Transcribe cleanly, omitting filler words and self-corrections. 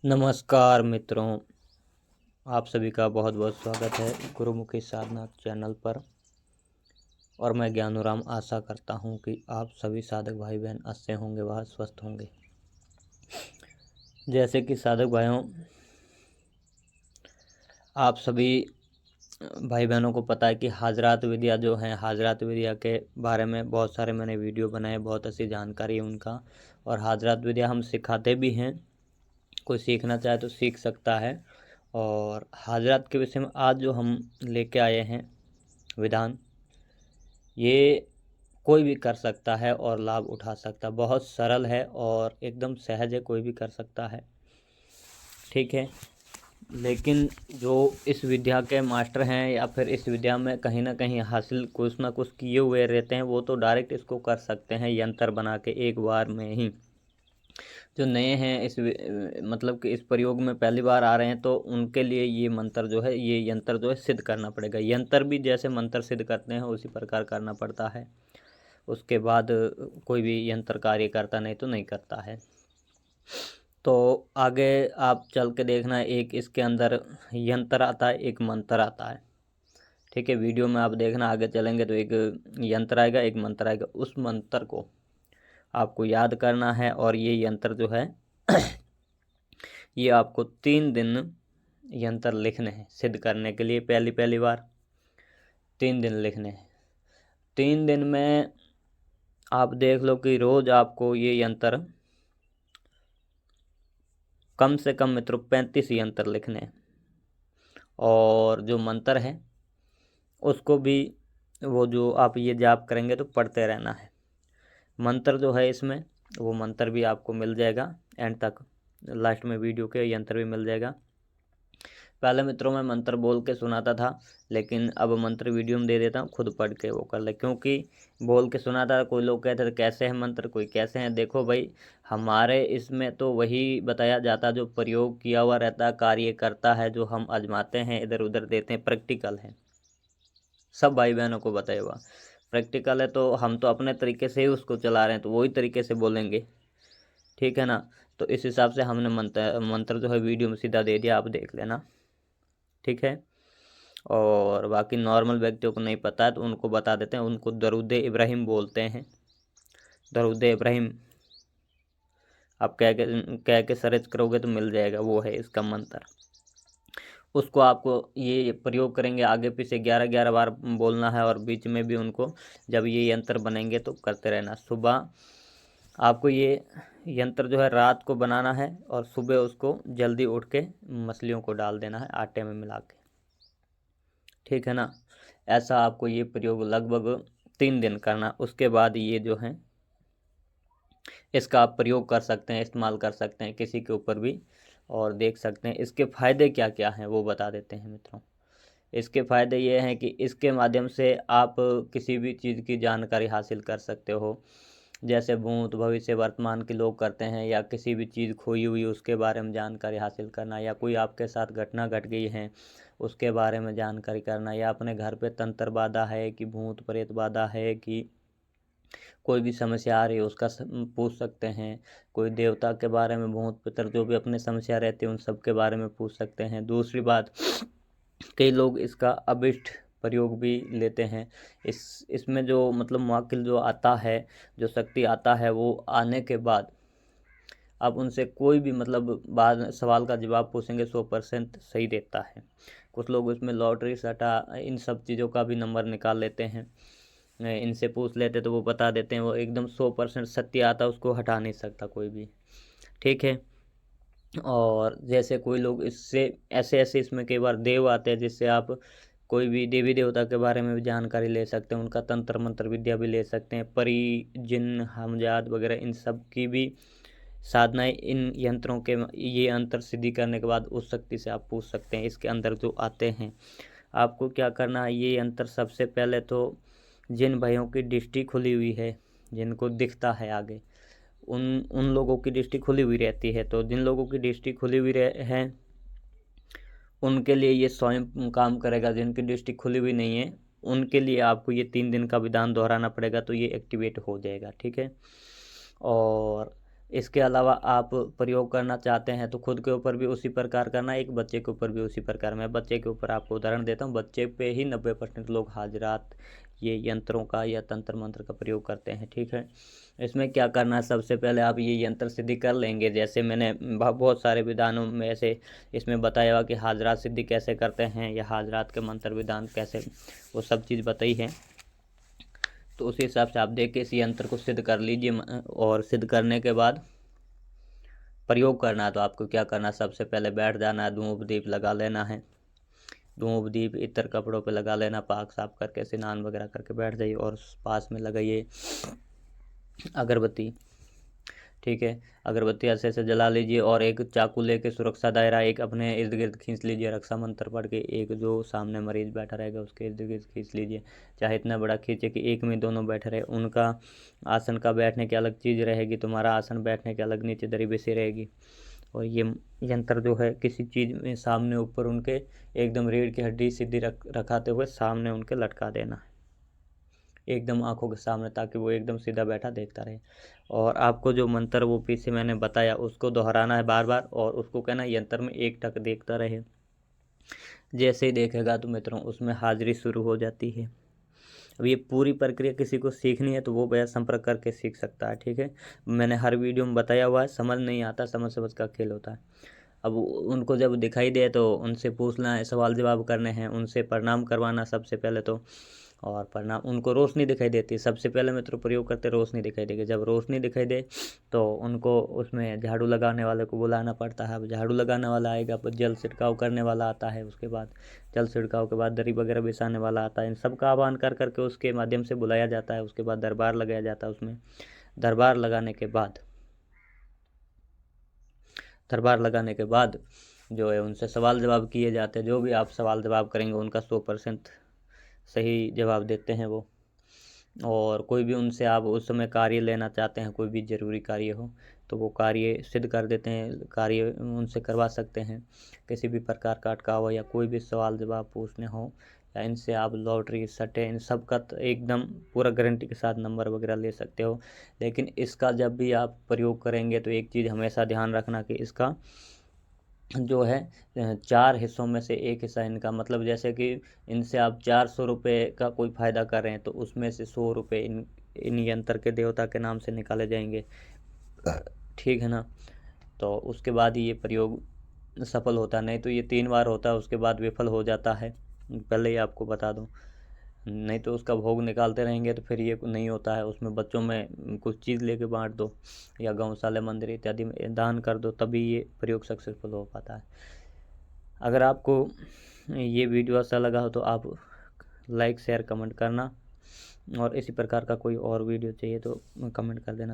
नमस्कार मित्रों, आप सभी का बहुत बहुत स्वागत है गुरुमुखी साधना चैनल पर। और मैं ज्ञानूराम आशा करता हूं कि आप सभी साधक भाई बहन अच्छे होंगे, वह स्वस्थ होंगे। जैसे कि साधक भाइयों, आप सभी भाई बहनों को पता है कि हाजरात विद्या जो है, हाजरात विद्या के बारे में बहुत सारे मैंने वीडियो बनाए, बहुत अच्छी जानकारी है उनका। और हाजरात विद्या हम सिखाते भी हैं, कोई सीखना चाहे तो सीख सकता है। और हाजरात के विषय में आज जो हम लेके आए हैं विधान, ये कोई भी कर सकता है और लाभ उठा सकता है। बहुत सरल है और एकदम सहज है, कोई भी कर सकता है, ठीक है। लेकिन जो इस विद्या के मास्टर हैं या फिर इस विद्या में कहीं ना कहीं हासिल कुछ ना कुछ किए हुए रहते हैं, वो तो डायरेक्ट इसको कर सकते हैं यंत्र बना के एक बार में ही। जो नए हैं मतलब कि इस प्रयोग में पहली बार आ रहे हैं, तो उनके लिए ये मंत्र जो है, ये यंत्र जो है सिद्ध करना पड़ेगा। यंत्र भी जैसे मंत्र सिद्ध करते हैं उसी प्रकार करना पड़ता है। उसके बाद कोई भी यंत्र कार्य करता, नहीं तो नहीं करता है। तो आगे आप चल के देखना, एक इसके अंदर यंत्र आता है, एक मंत्र आता है, ठीक है। वीडियो में आप देखना, आगे चलेंगे तो एक यंत्र आएगा, एक मंत्र आएगा। उस मंत्र को आपको याद करना है। और ये यंत्र जो है ये आपको 3 दिन यंत्र लिखने हैं सिद्ध करने के लिए। पहली बार 3 दिन लिखने हैं। 3 दिन में आप देख लो कि रोज आपको ये यंत्र कम से कम मित्रों 35 यंत्र लिखने हैं। और जो मंत्र है उसको भी वो जो आप ये जाप करेंगे तो पढ़ते रहना है। मंत्र जो है इसमें, वो मंत्र भी आपको मिल जाएगा एंड तक, लास्ट में वीडियो के यंत्र भी मिल जाएगा। पहले मित्रों मैं मंत्र बोल के सुनाता था, लेकिन अब मंत्र वीडियो में दे देता हूँ, खुद पढ़ के वो कर ले। क्योंकि बोल के सुनाता था, कोई लोग कहते थे कैसे है मंत्र, कोई कैसे हैं। देखो भाई, हमारे इसमें तो वही बताया जाता जो प्रयोग किया हुआ रहता, कार्य करता है, जो हम आजमाते हैं, इधर उधर देते हैं, प्रैक्टिकल है। सब भाई बहनों को बताया हुआ प्रैक्टिकल है, तो हम तो अपने तरीके से ही उसको चला रहे हैं, तो वही तरीके से बोलेंगे, ठीक है ना। तो इस हिसाब से हमने मंत्र जो है वीडियो में सीधा दे दिया, आप देख लेना, ठीक है। और बाकी नॉर्मल व्यक्तियों को नहीं पता है तो उनको बता देते हैं, उनको दरूद इब्राहिम बोलते हैं। दरूद इब्राहिम आप कह के सर्च करोगे तो मिल जाएगा, वो है इसका मंत्र। उसको आपको ये प्रयोग करेंगे, आगे पीछे 11-11 बार बोलना है। और बीच में भी उनको जब ये यंत्र बनेंगे तो करते रहना। सुबह आपको ये यंत्र जो है रात को बनाना है और सुबह उसको जल्दी उठ के मछलियों को डाल देना है आटे में मिला के, ठीक है ना। ऐसा आपको ये प्रयोग लगभग 3 दिन करना। उसके बाद ये जो है इसका आप प्रयोग कर सकते हैं, इस्तेमाल कर सकते हैं किसी के ऊपर भी, और देख सकते हैं इसके फ़ायदे क्या क्या हैं, वो बता देते हैं मित्रों। इसके फ़ायदे ये हैं कि इसके माध्यम से आप किसी भी चीज़ की जानकारी हासिल कर सकते हो। जैसे भूत भविष्य वर्तमान के लोग करते हैं, या किसी भी चीज़ खोई हुई उसके बारे में जानकारी हासिल करना, या कोई आपके साथ घटना घट गई है उसके बारे में जानकारी करना, या अपने घर पे तंत्र बाधा है कि भूत प्रेत बाधा है कि कोई भी समस्या आ रही है उसका पूछ सकते हैं। कोई देवता के बारे में, भूत पितर जो भी अपने समस्या रहती है उन सब के बारे में पूछ सकते हैं। दूसरी बात, कई लोग इसका अभिष्ट प्रयोग भी लेते हैं। इसमें जो मतलब मुवक्किल जो आता है, जो शक्ति आता है, वो आने के बाद आप उनसे कोई भी मतलब बाद सवाल का जवाब पूछेंगे 100% सही देता है। कुछ लोग उसमें लॉटरी सट्टा इन सब चीज़ों का भी नंबर निकाल लेते हैं, इनसे पूछ लेते तो वो बता देते हैं। वो एकदम 100% सत्य आता, उसको हटा नहीं सकता कोई भी, ठीक है। और जैसे कोई लोग इससे ऐसे ऐसे इसमें कई बार देव आते हैं, जिससे आप कोई भी देवी देवता के बारे में भी जानकारी ले सकते हैं, उनका तंत्र मंत्र विद्या भी ले सकते हैं। परी जिन हमजाद वगैरह इन सब की भी साधनाएं इन यंत्रों के, ये अंतर सिद्धि करने के बाद उस शक्ति से आप पूछ सकते हैं इसके अंदर जो आते हैं। आपको क्या करना है, ये यंत्र सबसे पहले तो जिन भाइयों की दृष्टि खुली हुई है, जिनको दिखता है आगे, उन उन लोगों की दृष्टि खुली हुई रहती है। तो जिन लोगों की दृष्टि खुली हुई है उनके लिए ये स्वयं काम करेगा। जिनकी दृष्टि खुली हुई नहीं है उनके लिए आपको ये 3 दिन का विधान दोहराना पड़ेगा, तो ये एक्टिवेट हो जाएगा, ठीक है। और इसके अलावा आप प्रयोग करना चाहते हैं तो खुद के ऊपर भी उसी प्रकार करना, एक बच्चे के ऊपर भी उसी प्रकार। मैं बच्चे के ऊपर आपको उदाहरण देता हूँ। बच्चे पे ही 90% लोग हाजरात ये यंत्रों का या तंत्र मंत्र का प्रयोग करते हैं। ठीक है, इसमें क्या करना है, सबसे पहले आप ये यंत्र सिद्धि कर लेंगे। जैसे मैंने बहुत सारे विधानों में ऐसे इसमें बताया हुआ कि हाजरात सिद्धि कैसे करते हैं या हाजरात के मंत्र विधान कैसे, वो सब चीज़ बताई है। तो उसी हिसाब से आप देख के इस यंत्र को सिद्ध कर लीजिए। और सिद्ध करने के बाद प्रयोग करना है तो आपको क्या करना है, सबसे पहले बैठ जाना है, धूप दीप लगा लेना है। धूप दीप इतर कपड़ों पे लगा लेना, पाक साफ करके स्नान वगैरह करके बैठ जाइए और पास में लगाइए अगरबत्ती। ठीक है, अगरबत्ती ऐसे ऐसे जला लीजिए और एक चाकू लेके सुरक्षा दायरा एक अपने इर्द गिर्द खींच लीजिए, रक्षा मंत्र पढ़ के। एक जो सामने मरीज बैठा रहेगा उसके इर्द गिर्द खींच लीजिए, चाहे इतना बड़ा खींचे कि एक में दोनों बैठे रहे। उनका आसन का बैठने की अलग चीज़ रहेगी, तुम्हारा आसन बैठने की अलग नीचे दरी बिछी रहेगी। और ये यंत्र जो है किसी चीज़ में सामने ऊपर उनके एकदम रीढ़ की हड्डी सीधी रखाते हुए सामने उनके लटका देना है, एकदम आंखों के सामने, ताकि वो एकदम सीधा बैठा देखता रहे। और आपको जो मंत्र वो पीछे मैंने बताया उसको दोहराना है बार बार, और उसको कहना यंत्र में एक टक देखता रहे। जैसे ही देखेगा तो मित्रों उसमें हाजिरी शुरू हो जाती है। अब ये पूरी प्रक्रिया किसी को सीखनी है तो वो भैया संपर्क करके सीख सकता है। ठीक है, मैंने हर वीडियो में बताया हुआ है। समझ नहीं आता, समझ का खेल होता है। अब उनको जब दिखाई दे तो उनसे पूछना है, सवाल जवाब करने हैं, उनसे प्रणाम करवाना सबसे पहले तो। और प्रणाम, उनको रोशनी दिखाई देती है सबसे पहले मित्रों, प्रयोग करते रोशनी दिखाई देगी। जब रोशनी दिखाई दे तो उनको उसमें झाड़ू लगाने वाले को बुलाना पड़ता है। अब झाड़ू लगाने वाला आएगा, पर जल छिड़काव करने वाला आता है, उसके बाद जल छिड़काव के बाद दरी वगैरह बिछाने वाला आता है। इन सब का आह्वान कर करके उसके माध्यम से बुलाया जाता है। उसके बाद दरबार लगाया जाता है। उसमें दरबार लगाने के बाद जो है उनसे सवाल जवाब किए जाते हैं। जो भी आप सवाल जवाब करेंगे उनका 100% सही जवाब देते हैं वो। और कोई भी उनसे आप उस समय कार्य लेना चाहते हैं, कोई भी ज़रूरी कार्य हो तो वो कार्य सिद्ध कर देते हैं, कार्य उनसे करवा सकते हैं। किसी भी प्रकार का अटकाव हो या कोई भी सवाल जवाब पूछने हो, या इनसे आप लॉटरी सट्टे इन सब का एकदम पूरा गारंटी के साथ नंबर वगैरह ले सकते हो। लेकिन इसका जब भी आप प्रयोग करेंगे तो एक चीज़ हमेशा ध्यान रखना कि इसका जो है 4 हिस्सों में से एक हिस्सा इनका, मतलब जैसे कि इनसे आप 400 रुपये का कोई फ़ायदा कर रहे हैं तो उसमें से 100 रुपये इन यंत्र के देवता के नाम से निकाले जाएंगे। ठीक है ना, तो उसके बाद ही ये प्रयोग सफल होता है। नहीं तो ये 3 बार होता है उसके बाद विफल हो जाता है, पहले ही आपको बता दूं। नहीं तो उसका भोग निकालते रहेंगे तो फिर ये नहीं होता है। उसमें बच्चों में कुछ चीज़ लेके बांट दो या गौशाला मंदिर इत्यादि में दान कर दो, तभी ये प्रयोग सक्सेसफुल हो पाता है। अगर आपको ये वीडियो अच्छा लगा हो तो आप लाइक शेयर कमेंट करना, और इसी प्रकार का कोई और वीडियो चाहिए तो कमेंट कर देना।